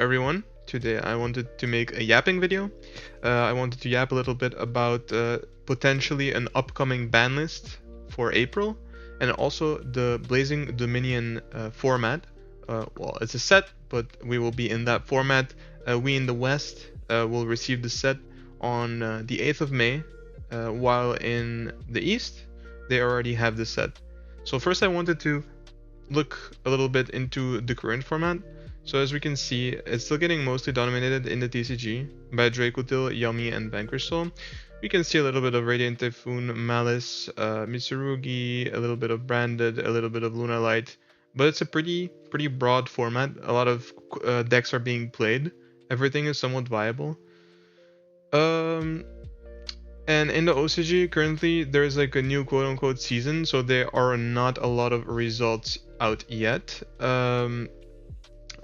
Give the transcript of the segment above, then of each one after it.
everyone. Today I wanted to make a yapping video. I wanted to yap a little bit about potentially an upcoming ban list for April and also the Blazing Dominion format. Well, it's a set, but we will be in that format. We in the West will receive the set on the 8th of May, while in the East they already have the set. So first I wanted to look a little bit into the current format. So as we can see, it's still getting mostly dominated in the TCG by Dracotil, Yummy, and Vanquish Soul. We can see a little bit of Radiant Typhoon, Malice, Mitsurugi, a little bit of Branded, a little bit of Luna Light, but it's a pretty broad format. A lot of decks are being played. Everything is somewhat viable. And in the OCG, currently there's like a new quote-unquote season, so there are not a lot of results out yet.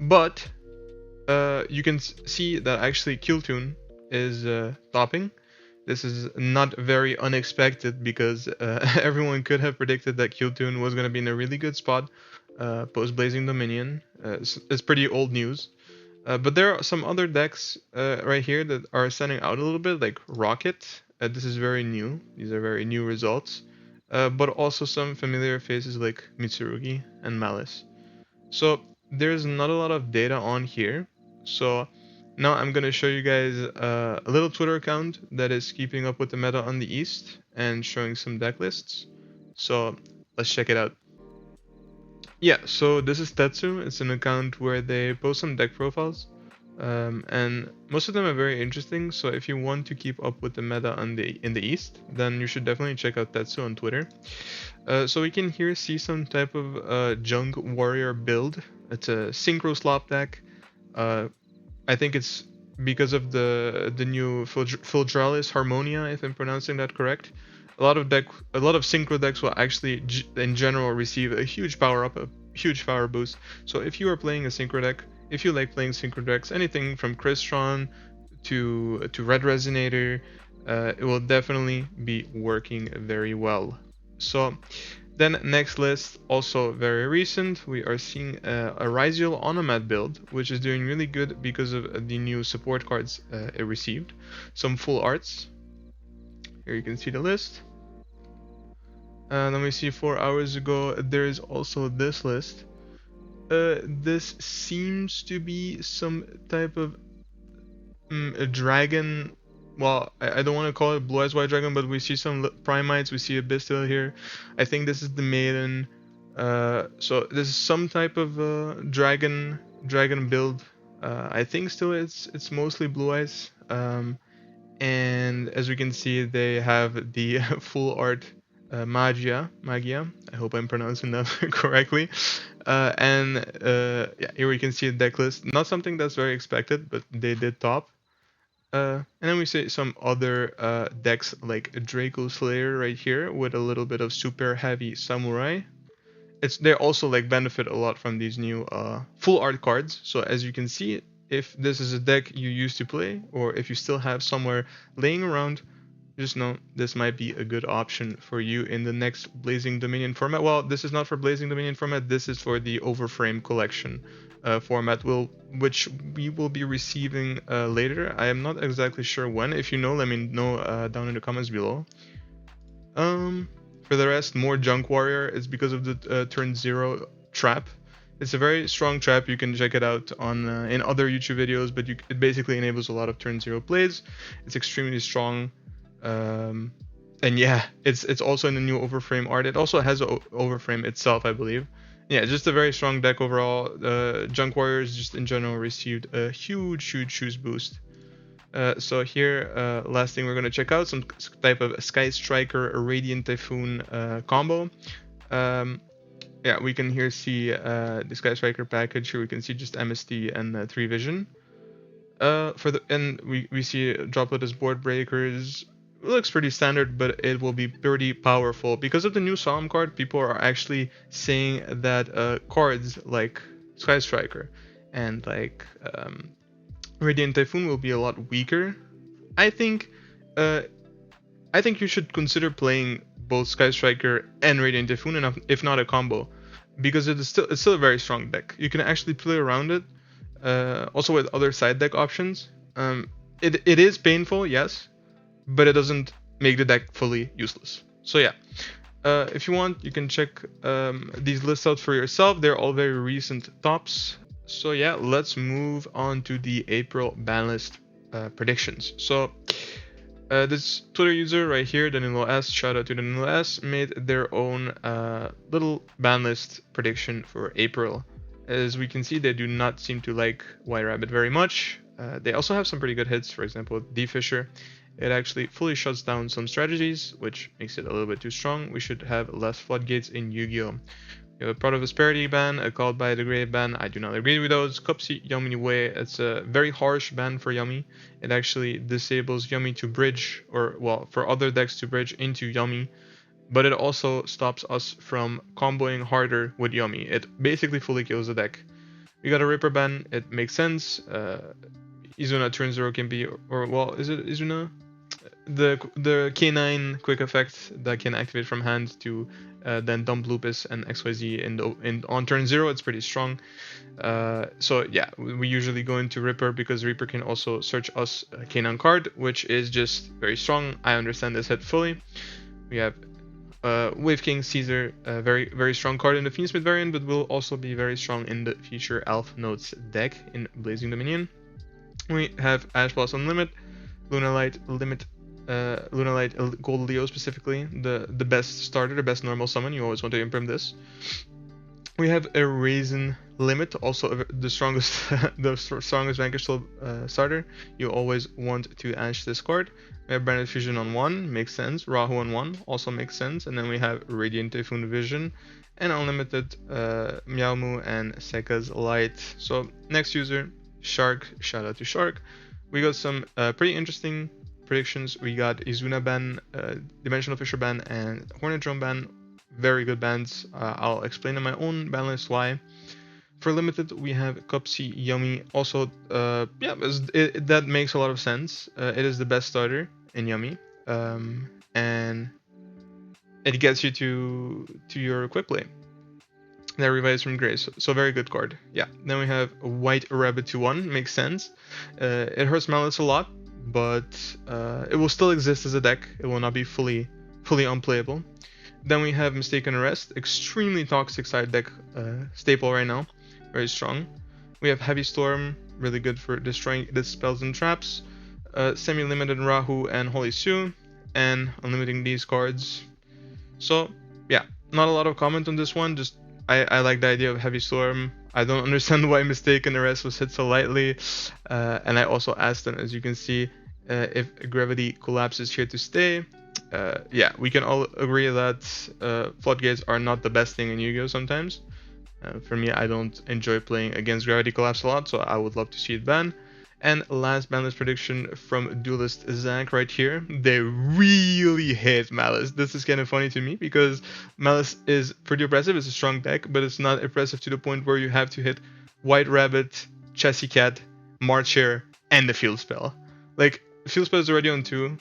But you can see that actually Killtoon is topping. This is not very unexpected because everyone could have predicted that Killtoon was going to be in a really good spot post Blazing Dominion. It's pretty old news. But there are some other decks right here that are standing out a little bit, like Rocket. This is very new. These are very new results. But also some familiar faces like Mitsurugi and Malice. So there's not a lot of data on here. So now I'm going to show you guys a little Twitter account that is keeping up with the meta on the East and showing some deck lists. So let's check it out. Yeah, so this is Tetsu. It's an account where they post some deck profiles. And most of them are very interesting, so if you want to keep up with the meta in the East, then you should definitely check out Tetsu on Twitter. So we can here see some type of Junk Warrior build. It's a Synchro Slop deck. I think it's because of the new Fuldralis Harmonia, if I'm pronouncing that correct. A lot of Synchro decks will actually, in general, receive a huge power up, a huge power boost. So if you are playing a Synchro deck, if you like playing Synchro decks, anything from Crystron to Red Resonator, it will definitely be working very well. So then next list, also very recent, we are seeing a Ryziel Onomat build, which is doing really good because of the new support cards it received. Some full arts. Here you can see the list. Let me see, 4 hours ago, there is also this list. This seems to be some type of a dragon. Well, I don't want to call it Blue Eyes White Dragon, but we see some Primites, we see a Bestial here. I think this is the Maiden. So this is some type of dragon build. I think still it's mostly Blue Eyes. And as we can see, they have the full art Magia. I hope I'm pronouncing that correctly. Yeah, here we can see a deck list. Not something that's very expected, but they did top. And then we see some other decks like Draco Slayer right here with a little bit of super heavy Samurai. They also like benefit a lot from these new full art cards. So as you can see, if this is a deck you used to play, or if you still have somewhere laying around, just know this might be a good option for you in the next Blazing Dominion format. Well, this is not for Blazing Dominion format, this is for the Overframe collection format, which we will be receiving later. I am not exactly sure when. If you know, let me know down in the comments below. For the rest, more Junk Warrior. It's because of the turn 0 trap. It's a very strong trap. You can check it out on in other YouTube videos, but it basically enables a lot of turn 0 plays. It's extremely strong. And yeah, it's also in the new Overframe art. It also has an Overframe itself, I believe. Yeah, just a very strong deck overall. Junk Warriors just in general received a huge boost. So here, last thing we're gonna check out, some type of Sky Striker Radiant Typhoon combo. Yeah, we can here see the Sky Striker package. Here we can see just MST and 3 Vision. And we see Droplet as Board Breakers. It looks pretty standard, but it will be pretty powerful. Because of the new Solemn card, people are actually saying that cards like Sky Striker and like Radiant Typhoon will be a lot weaker. I think you should consider playing both Sky Striker and Radiant Typhoon, if not a combo, because it's still a very strong deck. You can actually play around it. Also with other side deck options. It is painful, yes, but it doesn't make the deck fully useless. So yeah, if you want, you can check these lists out for yourself. They're all very recent tops. So yeah, let's move on to the April ban list predictions. So this Twitter user right here, Danilo S, shout out to Danilo S, made their own little ban list prediction for April. As we can see, they do not seem to like White Rabbit very much. They also have some pretty good hits, for example, D Fisher. It actually fully shuts down some strategies, which makes it a little bit too strong. We should have less floodgates in Yu-Gi-Oh! You have a Part of Asperity ban, a Called by the Grave ban. I do not agree with those. Copsy Yummy Way. It's a very harsh ban for Yummy. It actually disables Yummy to bridge, or well, for other decks to bridge into Yummy. But it also stops us from comboing harder with Yummy. It basically fully kills the deck. We got a Ripper ban. It makes sense. Izuna turn 0 can be, or well, is it Izuna? The K9 quick effect that can activate from hand to then dump Lupus and XYZ on turn 0, it's pretty strong. So yeah, we usually go into Ripper because Reaper can also search us a K9 card, which is just very strong. I understand this hit fully. We have Wave King Caesar, a very strong card in the Fiendsmith variant, but will also be very strong in the future Elf Notes deck in Blazing Dominion. We have Ash Blossom Limit, Lunalight Limit, Lunalight Gold Leo specifically, the best starter, the best normal summon. You always want to imprint this. We have a Raisin Limit, also the strongest the strongest Vanquish Soul starter. You always want to Ash this card. We have Branded Fusion on 1, makes sense. Rahu on 1, also makes sense. And then we have Radiant Typhoon Vision and Unlimited Meowmoo and Sekka's Light. So next user, Shark, shout out to Shark. We got some pretty interesting predictions. We got Izuna ban, Dimensional Fisher ban, and Hornet Drone ban. Very good bans. I'll explain in my own ban list why. For limited, we have Cupsy Yummy. Also, yeah, that makes a lot of sense. It is the best starter in Yummy, and it gets you to your quick play. That revives from Grace, so very good card. Yeah. Then we have White Rabbit 2-1, makes sense. It hurts Malice a lot, but it will still exist as a deck. It will not be fully unplayable. Then we have Mistaken Arrest, extremely toxic side deck staple right now, very strong. We have Heavy Storm, really good for destroying spells and traps. Semi-limited Rahu and Holy Sue, and unlimiting these cards. So yeah, not a lot of comment on this one. Just I like the idea of Heavy Storm. I don't understand why Mistaken Arrest was hit so lightly. And I also asked them, as you can see, if Gravity Collapse is here to stay. Yeah, we can all agree that floodgates are not the best thing in Yu-Gi-Oh! Sometimes. For me, I don't enjoy playing against Gravity Collapse a lot, so I would love to see it banned. And last banlist prediction from Duelist Zach right here. They really hate Malice. This is kind of funny to me because Malice is pretty oppressive. It's a strong deck, but it's not oppressive to the point where you have to hit White Rabbit, Chessy Cat, Marcher, and the Field Spell. Like, Field Spell is already on 2.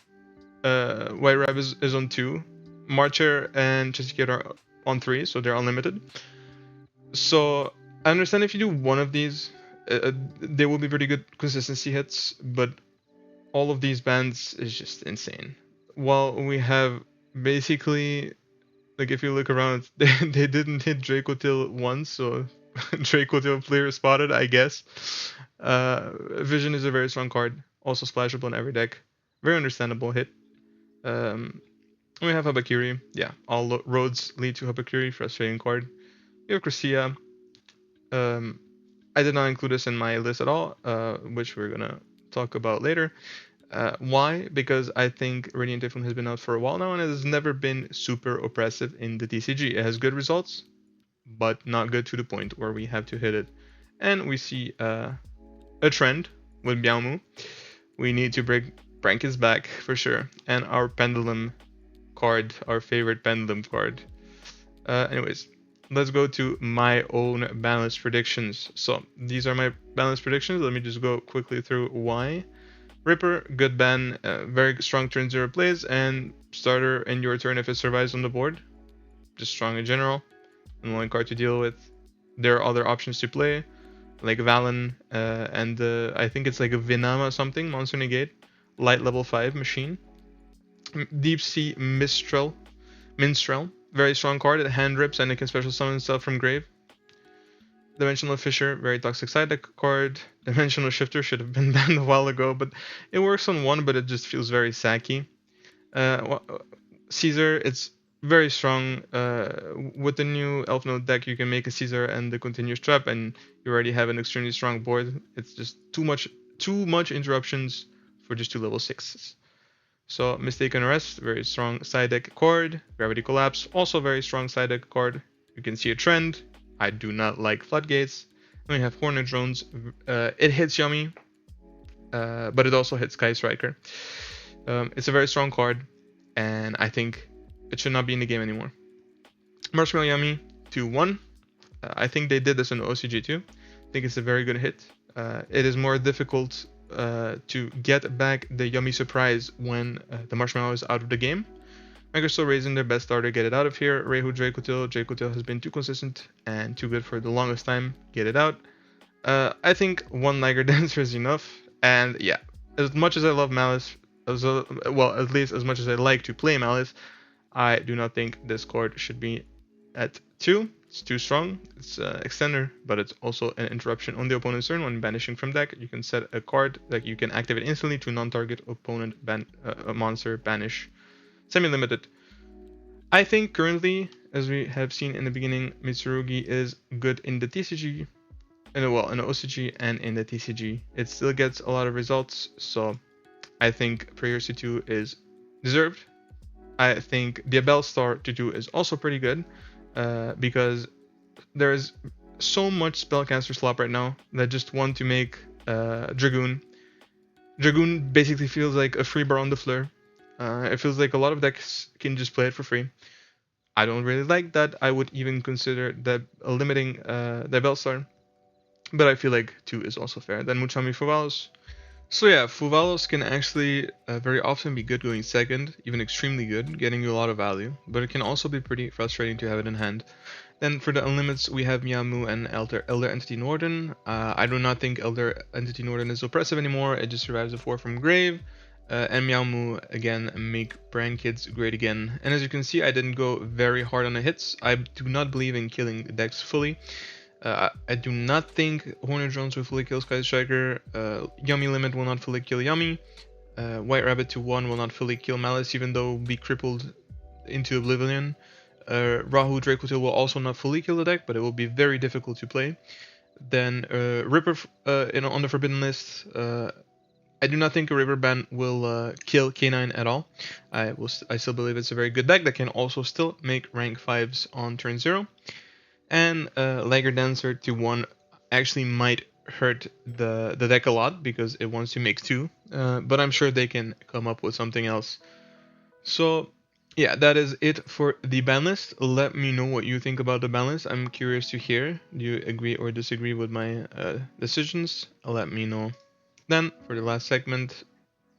White Rabbit is on 2. Marcher and Chessy Cat are on 3, so they're unlimited. So I understand if you do one of these, they will be pretty good consistency hits, but all of these bans is just insane. While we have basically, like if you look around, they didn't hit Dracotil once, so Dracotil player spotted, I guess. Vision is a very strong card, also splashable in every deck. Very understandable hit. We have Habakiri. Yeah, all roads lead to Habakiri, frustrating card. We have Crescia. I did not include this in my list at all, which we're gonna talk about later. Why? Because I think Radiant Typhoon has been out for a while now and it has never been super oppressive in the TCG. It has good results, but not good to the point where we have to hit it. And we see a trend with Meowmoo. We need to break Brankin's back for sure. And our Pendulum card, our favorite Pendulum card. Anyways. Let's go to my own balanced predictions. So these are my balanced predictions. Let me just go quickly through why. Ripper, good ban, very strong turn 0 plays, and starter in your turn if it survives on the board. Just strong in general. Annoying card to deal with. There are other options to play. like Valen, and I think it's like a Vinama something, Monster Negate, light level 5 machine. Deep Sea Minstrel, very strong card, it hand rips and it can special summon itself from grave. Dimensional Fisher, very toxic side deck card. Dimensional Shifter should have been banned a while ago, but it works on one, but it just feels very sacky. Caesar, it's very strong. With the new Elf Node deck, you can make a Caesar and the Continuous Trap, and you already have an extremely strong board. It's just too much interruptions for just 2 level 6s. So Mistaken Arrest, very strong side deck card. Gravity Collapse, also very strong side deck card. You can see a trend. I do not like Floodgates. Then we have Hornet Drones. It hits Yummy, but it also hits Sky Striker. It's a very strong card, and I think it should not be in the game anymore. Marshmallow Yummy 2-1. I think they did this in OCG too. I think it's a very good hit. It is more difficult to get back the Yummy Surprise when the Marshmallow is out of the game. Microsoft raising their best starter, get it out of here. Reihu Dracotil has been too consistent and too good for the longest time. Get it out. I think one Liger Dancer is enough. And yeah, as much as I love Malice, well, at least as much as I like to play Malice, I do not think this card should be at 2. It's too strong. It's extender, but it's also an interruption on the opponent's turn. When banishing from deck, you can set a card that you can activate instantly to non-target opponent monster banish. Semi-limited. I think currently, as we have seen in the beginning, Mitsurugi is good in the TCG, in the OCG and in the TCG. It still gets a lot of results, so I think Prayer C2 is deserved. I think the Abel Star to is also pretty good, because there is so much spellcaster slop right now that just want to make Dragoon. Dragoon basically feels like a free bar on the floor. It feels like a lot of decks can just play it for free. I don't really like that. I would even consider that limiting the Bellstar. But I feel like 2 is also fair. Then Muchami Fuvalos. So yeah, Fuvalos can actually very often be good going second, even extremely good, getting you a lot of value. But it can also be pretty frustrating to have it in hand. Then for the Unlimits, we have Miamu and Elder Entity Norden. I do not think Elder Entity Norden is oppressive anymore. It just survives a 4 from grave. And Miamu again make Brand Kids great again. And as you can see, I didn't go very hard on the hits. I do not believe in killing decks fully. I do not think Hornet Drones will fully kill Sky Striker. Yummy Limit will not fully kill Yummy. White Rabbit 2-1 will not fully kill Malice, even though it will be crippled into oblivion. Rahu Dracotil will also not fully kill the deck, but it will be very difficult to play. Then Ripper on the Forbidden List. I do not think a River Ban will kill K9 at all. I still believe it's a very good deck that can also still make rank 5s on turn 0. And Liger Dancer 2-1 actually might hurt the deck a lot because it wants to make 2. But I'm sure they can come up with something else. So yeah, that is it for the ban list. Let me know what you think about the ban list. I'm curious to hear. Do you agree or disagree with my decisions? Let me know. Then, for the last segment,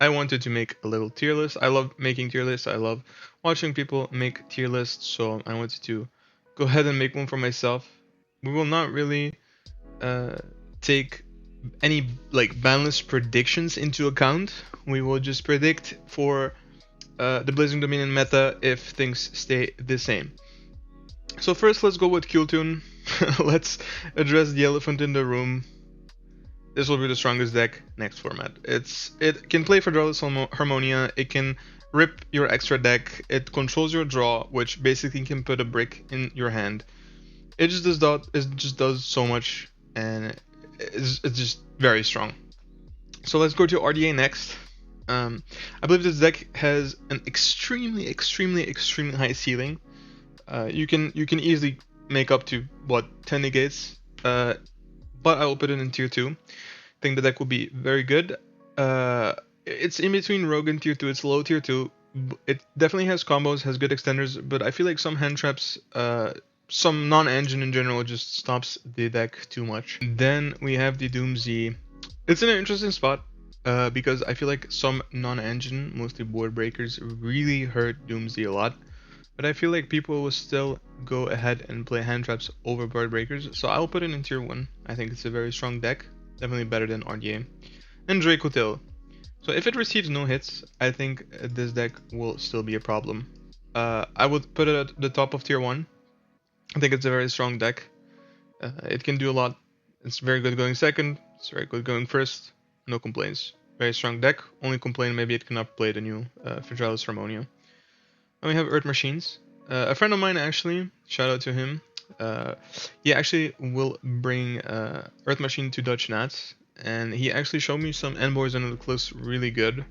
I wanted to make a little tier list. I love making tier lists. I love watching people make tier lists, so I wanted to go ahead and make one for myself. We will not really take any ban list predictions into account. We will just predict for the Blazing Dominion meta if things stay the same. So first, let's go with Qtune. Let's address the elephant in the room. This will be the strongest deck next format. It can play for Drawless Harmonia, it can rip your extra deck, it controls your draw, which basically can put a brick in your hand. It just does so much, and it's just very strong. So let's go to RDA next. I believe this deck has an extremely high ceiling. You can easily make up to 10 negates. But I will put it in tier 2. I think the deck will be very good. It's in between Rogue and tier 2. It's low tier 2. It definitely has combos, has good extenders, but I feel like some hand traps, some non-engine in general just stops the deck too much. Then we have the Doomsday. It's in an interesting spot because I feel like some non-engine, mostly board breakers, really hurt Doomsday a lot. but I feel like people will still go ahead and play hand traps over board breakers, so I'll put it in tier 1. I think it's a very strong deck, definitely better than RDA. And Dracotil. So if it receives no hits, I think this deck will still be a problem. I would put it at the top of tier 1. I think it's a very strong deck. It can do a lot. It's very good going second, it's very good going first, no complaints. Very strong deck, only complaint maybe it cannot play the new Fragilis Harmonia. Then we have Earth Machines. A friend of mine actually, shout out to him, he actually will bring Earth Machine to Dutch Nats, and he actually showed me some endboards and it looks really good.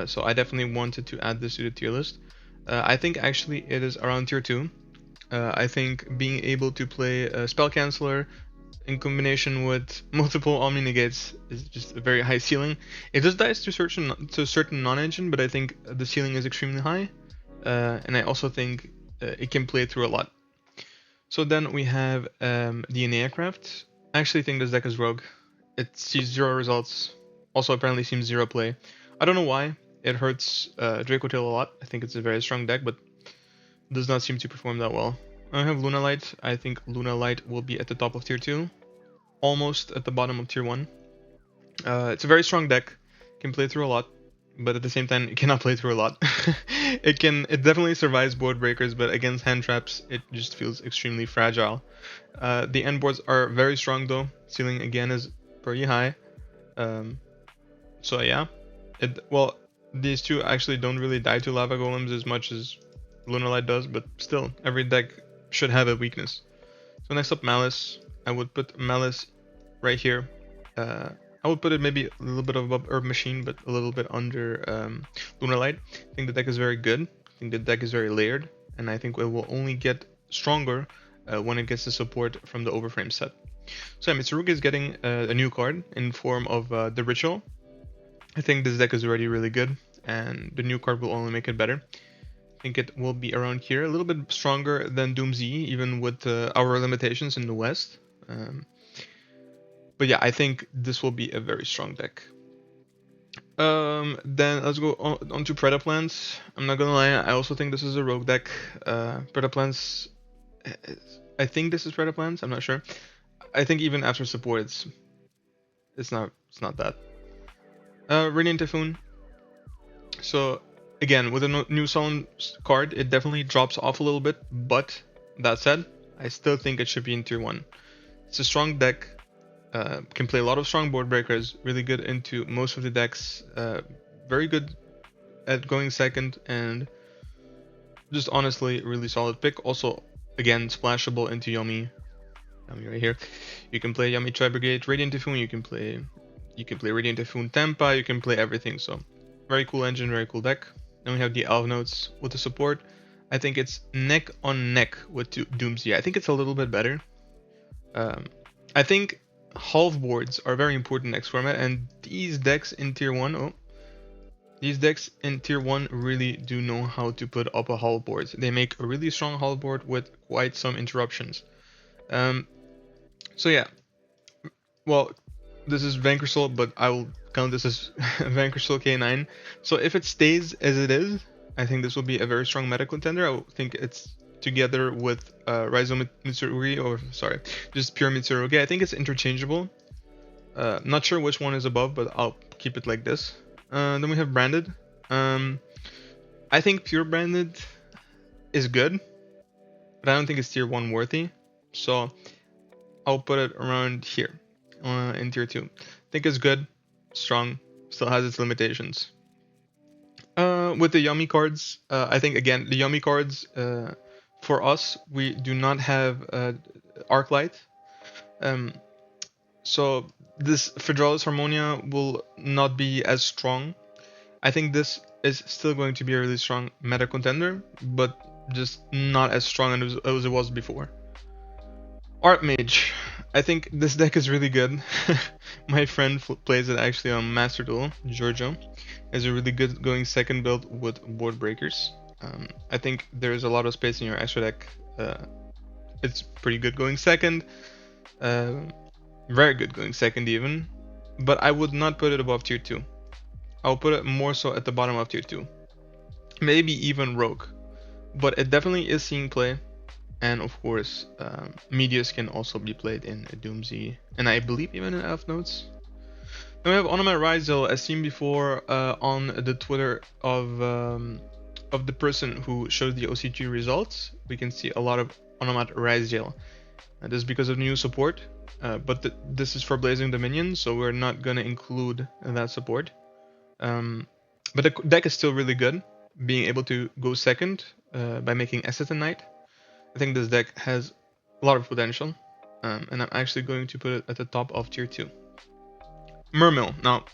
So I definitely wanted to add this to the tier list. I think actually it is around tier 2. I think being able to play a Spell Canceller in combination with multiple Omni Negates is just a very high ceiling. It just dies to certain non-engine, but I think the ceiling is extremely high. And I also think it can play through a lot. So then we have DNA Aircraft. I actually think this deck is rogue. It sees 0 results, also apparently seems 0 play. I don't know why. It hurts Dracotil a lot. I think it's a very strong deck, but does not seem to perform that well. I have Luna Light. I think Luna Light will be at the top of tier 2, almost at the bottom of tier 1. It's a very strong deck, can play through a lot, but at the same time it cannot play through a lot. It definitely survives board breakers, but against hand traps it just feels extremely fragile. The end boards are very strong though. Ceiling again is pretty high. So yeah, well, these two actually don't really die to lava golems as much as Lunar Light does, but still, every deck should have a weakness. So next up, Malice. I would put Malice right here. I would put it maybe a little bit above Herb Machine, but a little bit under Lunar Light. I think the deck is very good. I think the deck is very layered, and I think it will only get stronger when it gets the support from the Overframe set. So yeah, Mitsurugi is getting a new card in form of the Ritual. I think this deck is already really good, and the new card will only make it better. I think it will be around here, a little bit stronger than Doom Z, even with our limitations in the West. But yeah, I think this will be a very strong deck. Then let's go on to Predaplans. I'm not gonna lie, I also think this is a rogue deck. Predaplans, I think this is Predaplans, I'm not sure. I think even after support, it's not that. Radiant Typhoon. So again, with a new Solemn card, it definitely drops off a little bit, but that said, I still think it should be in tier 1. It's a strong deck, can play a lot of strong board breakers, really good into most of the decks, very good at going second, and just honestly really solid pick. Also, again, splashable into Yummy. Yummy right here. You can play Yummy Tri-Brigade, Radiant Typhoon, you can play Radiant Typhoon Tempa, you can play everything, so very cool engine, very cool deck. Then we have the Elf Notes with the support. I think it's neck on neck with Doomsday. I think it's a little bit better. I think half boards are very important next format, and these decks in tier 1, really do know how to put up a half board. They make a really strong half board with quite some interruptions. So yeah, well, this is Vanquisher, but I will count this as Vanquisher K9. So if it stays as it is, I think this will be a very strong meta contender. I think it's together with Raizo Mitsurugi, or sorry, just pure Mitsurugi. I think it's interchangeable. Not sure which one is above, but I'll keep it like this. Then we have Branded. I think pure Branded is good, but I don't think it's tier 1 worthy. So I'll put it around here in tier 2. I think it's good, strong, still has its limitations. With the Yummy cards, I think again the Yummy cards, for us, we do not have Arclight. So this Fragilis Harmonia will not be as strong. I think this is still going to be a really strong meta contender, but just not as strong as it was before. Archmage. I think this deck is really good. My friend plays it actually on Master Duel, Yugioh. It's a really good going second build with board breakers. I think there's a lot of space in your extra deck. It's pretty good going second. Very good going second even. But I would not put it above tier 2. I'll put it more so at the bottom of tier 2. Maybe even Rogue. but it definitely is seeing play. And of course, Medius can also be played in Doomsy, and I believe even in Elf Notes. Then we have Onomat Ryzel, as seen before on the Twitter of the person who showed the OCG results. We can see a lot of Onomat Ryzel. This is because of new support, but this is for Blazing Dominion, so we're not gonna include that support. But the deck is still really good, being able to go second by making Esseton Knight. I think this deck has a lot of potential, and I'm actually going to put it at the top of tier 2. Mermill. Now,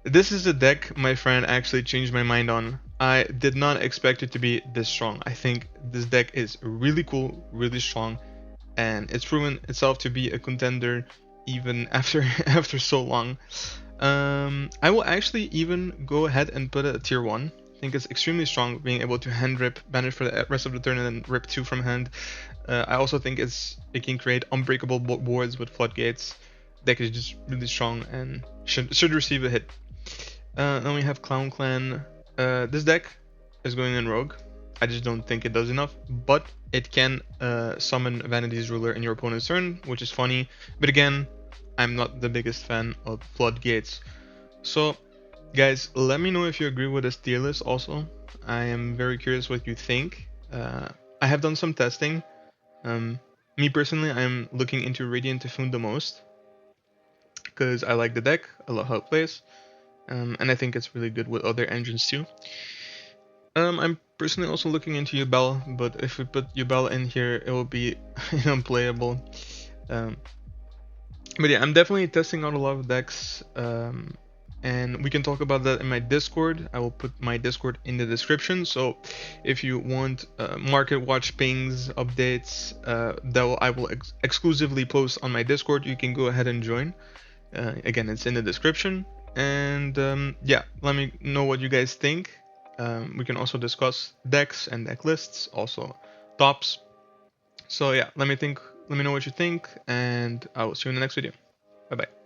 this is a deck my friend actually changed my mind on. I did not expect it to be this strong. I think this deck is really cool, really strong, and it's proven itself to be a contender even after so long. I will actually even go ahead and put it at tier 1. I think it's extremely strong, being able to hand rip, banish for the rest of the turn, and then rip 2 from hand. I also think it can create unbreakable boards with floodgates. Deck is just really strong and should receive a hit. Then we have Clown Clan. This deck is going in Rogue. I just don't think it does enough, but it can summon Vanity's Ruler in your opponent's turn, which is funny. But again, I'm not the biggest fan of floodgates. So, guys, let me know if you agree with this tier list also. I am very curious what you think. I have done some testing. Me personally, I'm looking into Radiant Typhoon the most because I like the deck, I love how it plays, and I think it's really good with other engines too. I'm personally also looking into Yubel, but if we put Yubel in here, it will be unplayable. But yeah, I'm definitely testing out a lot of decks, and we can talk about that in my Discord. I will put my Discord in the description, so if you want market watch pings, updates, I will exclusively post on my Discord. You can go ahead and join. Again, it's in the description. And yeah, let me know what you guys think. We can also discuss decks and deck lists, also tops. So yeah, let me know what you think, and I will see you in the next video. Bye bye.